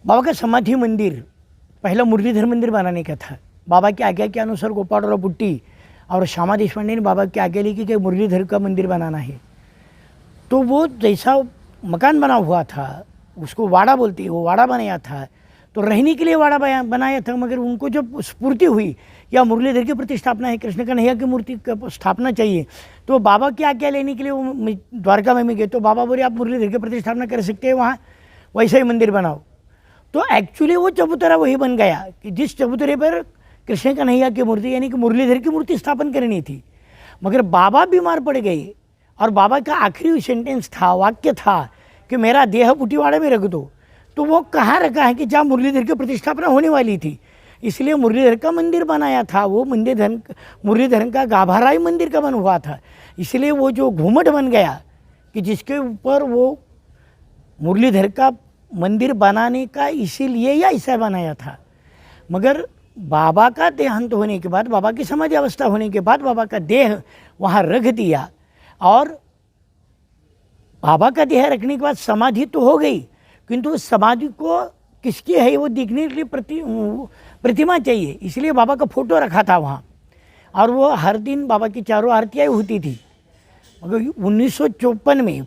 बाबा का समाधि मंदिर पहला मुरलीधर मंदिर बनाने का था। बाबा की आज्ञा के अनुसार गोपालराव बुट्टी और श्यामा देशपांडे ने बाबा की आज्ञा ली कि मुरलीधर का मंदिर बनाना है। तो वो जैसा मकान बना हुआ था उसको वाड़ा बोलते हैं, वो वाड़ा बनाया था, तो रहने के लिए वाड़ा बनाया था। मगर उनको जब स्फूर्ति हुई या मुरलीधर की प्रतिष्ठापना है, कृष्ण कन्हैया की मूर्ति का स्थापना चाहिए, तो बाबा की आज्ञा लेने के लिए वो द्वारका में गए। तो बाबा बोले आप मुरलीधर की प्रतिष्ठापना कर सकते हैं वहाँ, वैसा ही मंदिर बनाओ। तो एक्चुअली वो चबूतरा वही बन गया कि जिस चबूतरे पर कृष्ण कन्हैया की मूर्ति यानी कि मुरलीधर की मूर्ति स्थापन करनी थी। मगर बाबा बीमार पड़ गए और बाबा का आखिरी सेंटेंस था, वाक्य था कि मेरा देह पुटीवाड़े में रख दो। तो वो कहाँ रखा है कि जहाँ मुरलीधर की प्रतिष्ठापना होने वाली थी, इसलिए मुरलीधर का मंदिर बनाया था। वो मुरलीधर का गाभाराई मंदिर का बन हुआ था, इसलिए वो जो घूमट बन गया कि जिसके ऊपर वो मुरलीधर का मंदिर बनाने का इसीलिए या ऐसा बनाया था। मगर बाबा का देहांत होने के बाद, बाबा की समाधि अवस्था होने के बाद बाबा का देह वहाँ रख दिया और बाबा का देह रखने के बाद समाधि तो हो गई, किंतु समाधि को किसकी है वो देखने के लिए प्रतिमा चाहिए, इसलिए बाबा का फोटो रखा था वहाँ। और वो हर दिन बाबा की चारों आरतियाँ होती थी। मगर 1954 में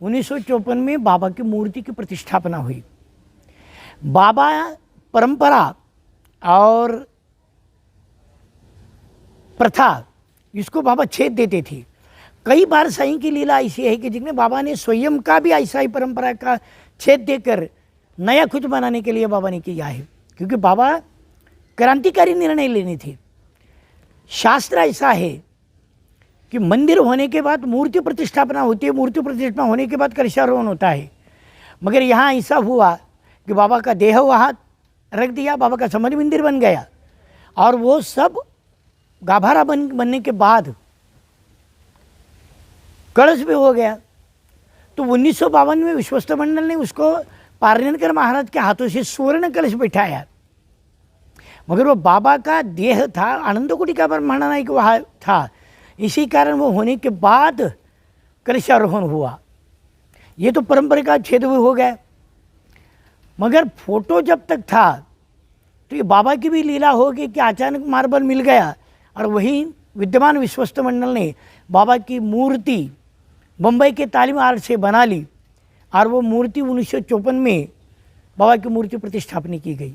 1954 में बाबा की मूर्ति की प्रतिष्ठापना हुई। बाबा परंपरा और प्रथा इसको बाबा छेद देते थे। कई बार साईं की लीला ऐसी है कि जिसमें बाबा ने स्वयं का भी ऐसा ही परंपरा का छेद देकर नया कुछ बनाने के लिए बाबा ने किया है, क्योंकि बाबा क्रांतिकारी निर्णय लेने थे। शास्त्र ऐसा है कि मंदिर होने के बाद मूर्ति प्रतिष्ठापना होती है, मूर्ति प्रतिष्ठापना होने के बाद कलशारोहण होता है। मगर यहाँ ऐसा हुआ कि बाबा का देह वहाँ रख दिया, बाबा का समाधि मंदिर बन गया और वो सब गाभारा बनने के बाद कलश भी हो गया। तो 1952 में विश्वस्त मंडल ने उसको पारणकर महाराज के हाथों से स्वर्ण कलश बैठाया। मगर वो बाबा का देह था, आनंद कुटी का ब्रह्मांड नायक वहाँ था, इसी कारण वो होने के बाद कलशारोहण हुआ। ये तो परंपरा का छेद हो गया। मगर फोटो जब तक था तो ये बाबा की भी लीला हो गई कि अचानक मार्बल मिल गया और वही विद्यमान विश्वस्त मंडल ने बाबा की मूर्ति बम्बई के तालीम आर्ट से बना ली और वो मूर्ति 1954 में बाबा की मूर्ति प्रतिष्ठापना की गई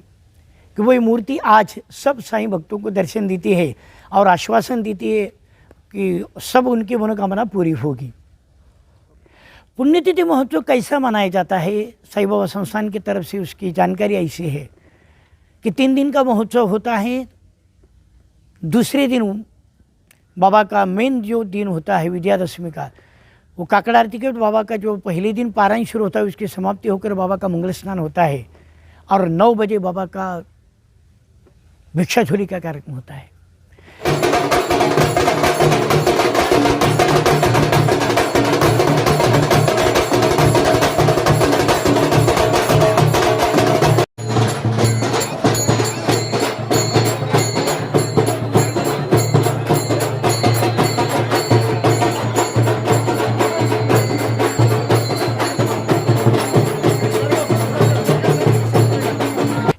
कि वही मूर्ति आज सब साईं भक्तों को दर्शन देती है और आश्वासन देती है कि सब उनकी मनोकामना पूरी होगी। पुण्यतिथि महोत्सव कैसा मनाया जाता है, साईं बाबा संस्थान की तरफ से उसकी जानकारी ऐसी है कि 3 दिन का महोत्सव होता है। दूसरे दिन बाबा का मेन जो दिन होता है विजयादशमी का, वो काकड़ आरती के बाबा का जो पहले दिन पारायण शुरू होता है उसकी समाप्ति होकर बाबा का मंगल स्नान होता है और 9 बजे बाबा का भिक्षा झोली का कार्यक्रम होता है।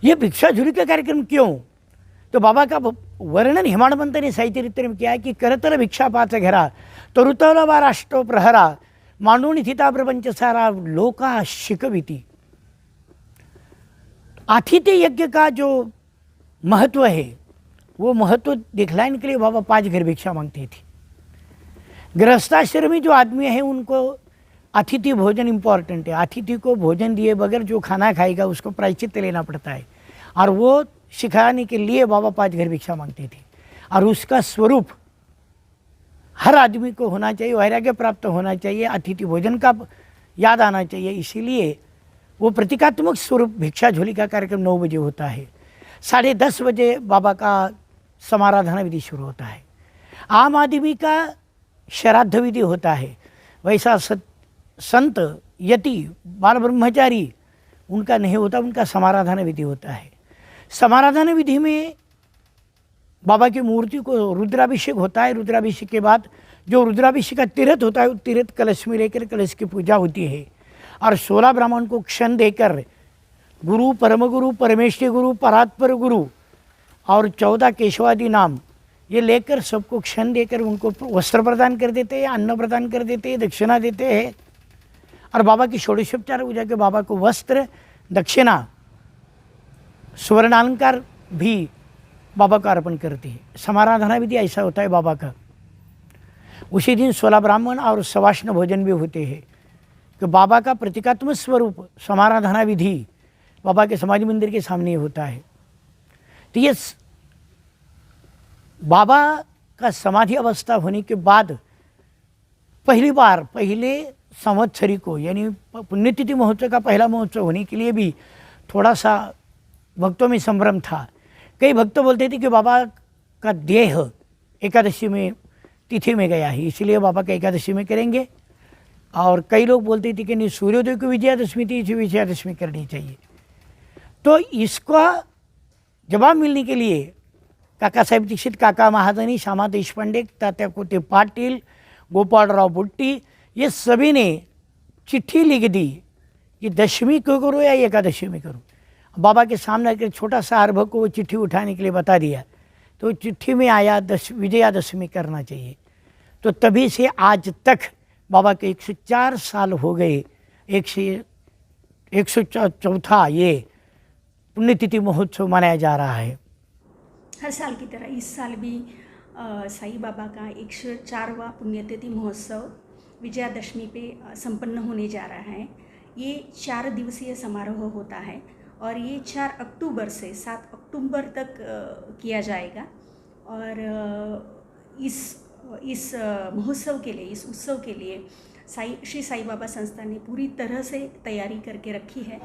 ये भिक्षा झुरी का कार्यक्रम क्यों, तो बाबा का वर्णन हेमाडपंत ने साहित्यरित्र में किया है कि करतल भिक्षा पाच घरा तरुतल वा राष्ट्र प्रहरा मांडून थिता प्रपंच सारा लोका शिकविती। आतिथ्य यज्ञ का जो महत्व है वो महत्व दिखलाने के लिए बाबा 5 घर भिक्षा मांगते थे। गृहस्थाश्रमी जो आदमी है उनको अतिथि भोजन इम्पॉर्टेंट है। अतिथि को भोजन दिए बगैर जो खाना खाएगा उसको प्रायश्चित्त लेना पड़ता है और वो सिखाने के लिए बाबा 5 घर भिक्षा मांगते थे। और उसका स्वरूप हर आदमी को होना चाहिए, वैराग्य प्राप्त होना चाहिए, अतिथि भोजन का याद आना चाहिए। इसीलिए वो प्रतीकात्मक स्वरूप भिक्षा झोली का कार्यक्रम 9 बजे होता है। 10:30 बजे बाबा का समाराधना विधि शुरू होता है। आम आदमी का श्राद्ध विधि होता है, वैसा संत यति बाल ब्रह्मचारी उनका नहीं होता, उनका समाराधना विधि होता है। समाराधना विधि में बाबा की मूर्ति को रुद्राभिषेक होता है। रुद्राभिषेक के बाद जो रुद्राभिषेक का तीर्थ होता है, वो तीर्थ कलश में लेकर कलश की पूजा होती है और 16 ब्राह्मण को क्षण देकर गुरु, परम गुरु, परमेश्वरी गुरु, परात्पर गुरु और 14 केशवादि नाम ये लेकर सबको क्षण देकर उनको वस्त्र प्रदान कर देते हैं, अन्न प्रदान कर देते हैं, दक्षिणा देते हैं। और बाबा की षोडशोपचार पूजा के बाबा को वस्त्र, दक्षिणा, स्वर्णालंकार भी बाबा को अर्पण करते हैं। समाराधना विधि ऐसा होता है बाबा का। उसी दिन 16 ब्राह्मण और सवाष्ण भोजन भी होते हैं कि बाबा का प्रतीकात्मक स्वरूप समाराधना विधि बाबा के समाधि मंदिर के सामने होता है। तो ये बाबा का समाधि अवस्था होने के बाद पहले संवत्सरी को यानी पुण्यतिथि महोत्सव का पहला महोत्सव होने के लिए भी थोड़ा सा भक्तों में संभ्रम था। कई भक्त बोलते थे कि बाबा का देह एकादशी में तिथि में गया है, इसलिए बाबा का एकादशी में करेंगे। और कई लोग बोलते थे कि नहीं, सूर्योदय को विजयादशमी थी, इसे विजयादशमी करनी चाहिए। तो इसका जवाब मिलने के लिए काका साहेब दीक्षित, काका महाजनी, श्यामा देशपांडे, तात्या कोते पाटिल, गोपालराव बुट्टी, ये सभी ने चिट्ठी लिख दी कि दशमी को करो या एकादशी में करो। बाबा के सामने आकर छोटा सा अर्भक को वो चिट्ठी उठाने के लिए बता दिया, तो चिट्ठी में आया विजयादशमी करना चाहिए। तो तभी से आज तक बाबा के 104 साल हो गए। 104वां ये पुण्यतिथि महोत्सव मनाया जा रहा है। हर साल की तरह इस साल भी साईं बाबा का 104वां पुण्यतिथि महोत्सव विजयादशमी पे संपन्न होने जा रहा है। ये 4 दिवसीय समारोह होता है और ये 4 अक्टूबर से 7 अक्टूबर तक किया जाएगा। और इस महोत्सव के लिए, इस उत्सव के लिए श्री साईं बाबा संस्था ने पूरी तरह से तैयारी करके रखी है।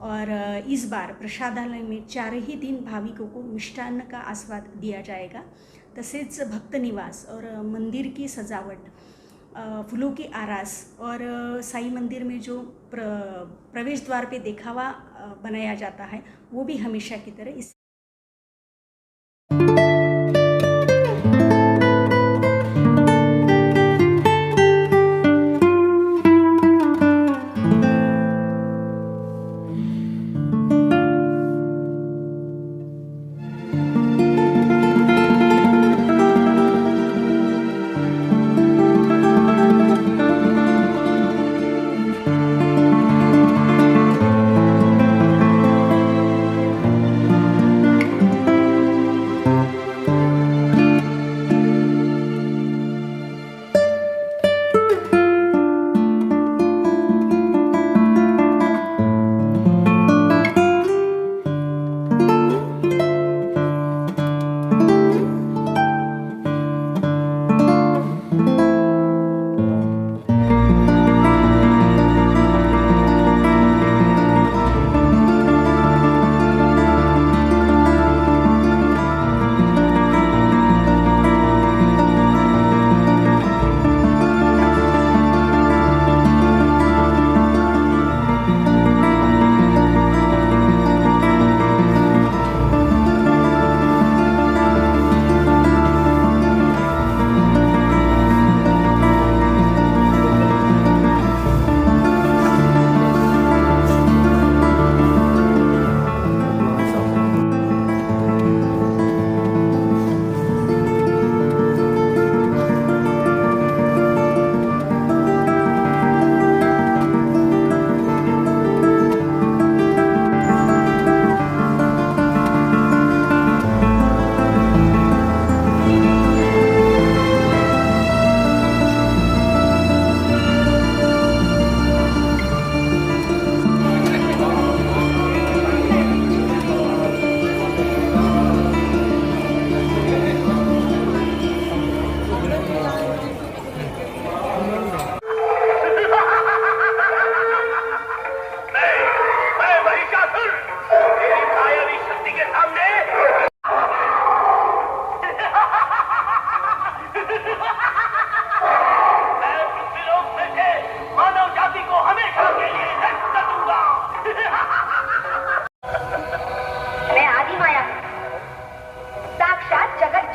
और इस बार प्रसादालय में 4 ही दिन भाविकों को मिष्टान्न का आस्वाद दिया जाएगा। तसेच भक्त निवास और मंदिर की सजावट, फूलों की आरास और साईं मंदिर में जो प्रवेश द्वार पे देखावा बनाया जाता है, वो भी हमेशा की तरह इस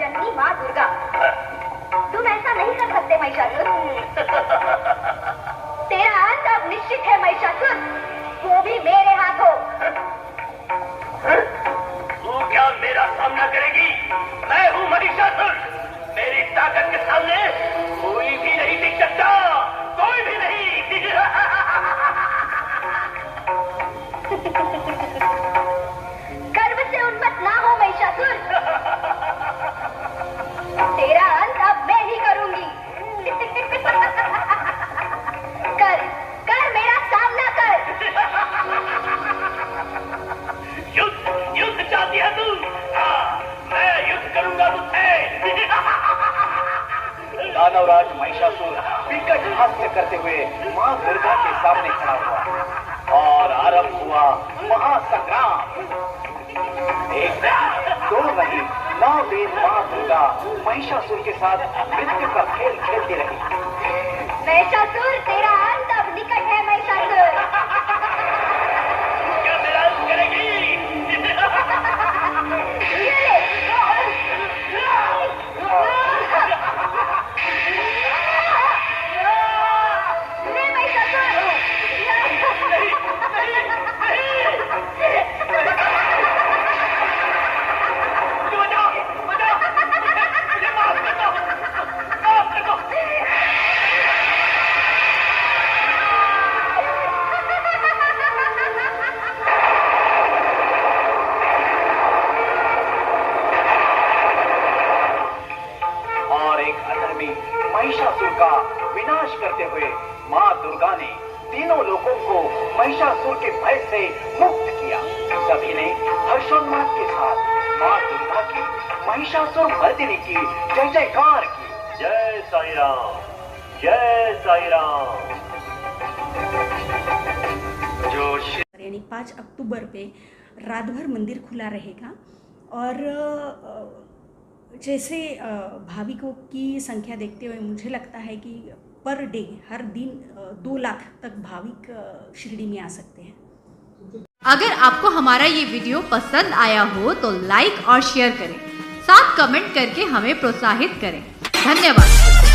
जननी माँ दुर्गा, तुम ऐसा नहीं कर सकते महिषासुर। तेरा अंत अब निश्चित है महिषासुर, वो भी मेरे हाथों। तू क्या मेरा सामना करेगी? मैं हूँ महिषासुर, मेरी ताकत के सामने कोई भी नहीं टिक सकता, कोई भी नहीं। गर्व से उन्मत्त ना हो महिषासुर, तेरा अंत अब मैं ही करूंगी। कर कर मेरा सामना कर। युद्ध चाहती है तू? हाँ, मैं युद्ध करूंगा तुझसे। दानवराज महिषासुर विकट हास्य करते हुए मां दुर्गा के सामने खड़ा हुआ और आरंभ हुआ महासंग्राम। एक नहीं, दो नहीं, 9 दिन मां दुर्गा महिषासुर के साथ मृत्यु का खेल खेलती रही। महिषासुर, तेरा अंत अब निकट है महिषासुर। क्या मेरा अंत करेगी? महिषासुर का विनाश करते हुए मां दुर्गा ने तीनों लोगों को महिषासुर के भय से मुक्त किया। सभी ने हर्षोन्माद के साथ मां दुर्गा की महिषासुर मर्दिनी की जय जयकार की। जय साई राम, जय साई राम। जो यानी 5 अक्टूबर पे रात भर मंदिर खुला रहेगा और जैसे भाविकों की संख्या देखते हुए मुझे लगता है कि पर डे हर दिन 2 लाख तक भाविक शिरडी में आ सकते हैं। अगर आपको हमारा ये वीडियो पसंद आया हो तो लाइक और शेयर करें, साथ कमेंट करके हमें प्रोत्साहित करें। धन्यवाद।